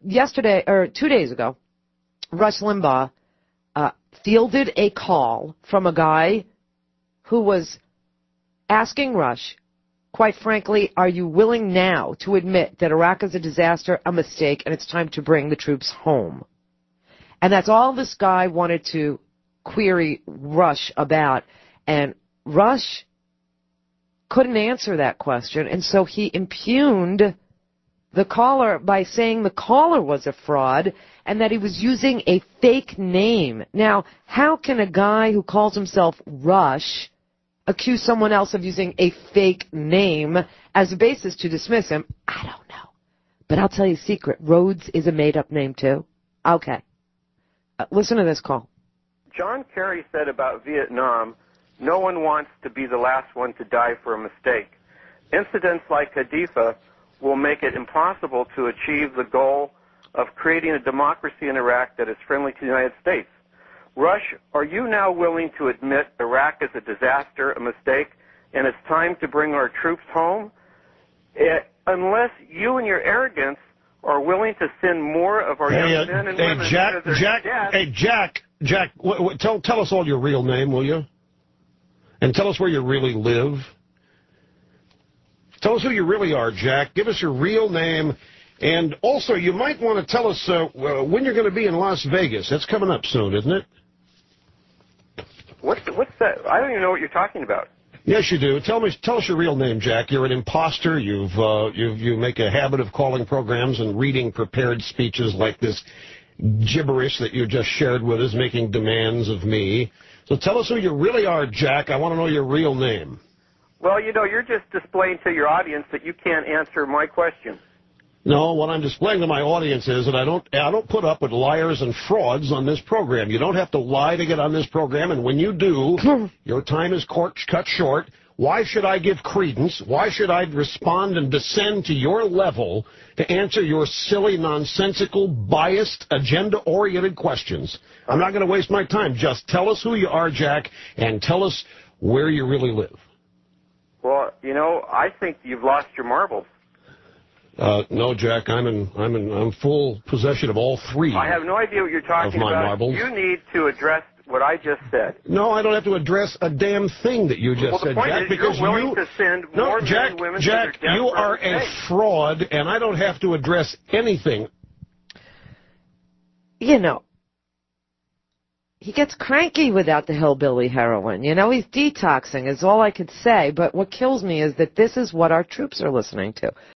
Yesterday, or 2 days ago, Rush Limbaugh fielded a call from a guy who was asking Rush, quite frankly, are you willing now to admit that Iraq is a disaster, a mistake, and it's time to bring the troops home? And that's all this guy wanted to query Rush about. And Rush couldn't answer that question, and so he impugned the caller by saying the caller was a fraud and that he was using a fake name. Now, how can a guy who calls himself Rush accuse someone else of using a fake name as a basis to dismiss him? I don't know. But I'll tell you a secret. Rhodes is a made-up name, too. Okay. Listen to this call. John Kerry said about Vietnam, no one wants to be the last one to die for a mistake. Incidents like Hadifa will make it impossible to achieve the goal of creating a democracy in Iraq that is friendly to the United States. Rush, are you now willing to admit Iraq is a disaster, a mistake, and it's time to bring our troops home? Unless you and your arrogance are willing to send more of our young men and women to their death. Jack, tell us all your real name, will you? And tell us where you really live. Tell us who you really are, Jack. Give us your real name. And also, you might want to tell us when you're going to be in Las Vegas. That's coming up soon, isn't it? What's that? I don't even know what you're talking about. Yes, you do. Tell us your real name, Jack. You're an imposter. You make a habit of calling programs and reading prepared speeches like this gibberish that you just shared with us, making demands of me. So tell us who you really are, Jack. I want to know your real name. Well, you know, you're just displaying to your audience that you can't answer my question. No, what I'm displaying to my audience is that I don't put up with liars and frauds on this program. You don't have to lie to get on this program, and when you do, your time is cut short. Why should I give credence? Why should I respond and descend to your level to answer your silly, nonsensical, biased, agenda-oriented questions? I'm not going to waste my time. Just tell us who you are, Jack, and tell us where you really live. Well, you know, I think you've lost your marbles. No, Jack, I'm in full possession of all three. I have no idea what you're talking about. Marbles. You need to address what I just said. No, I don't have to address a damn thing that you just said, Jack, because you're willing to send more men and women to their death. Jack, you are a fraud, and I don't have to address anything. You know, he gets cranky without the hillbilly heroin. You know, he's detoxing is all I could say. But what kills me is that this is what our troops are listening to.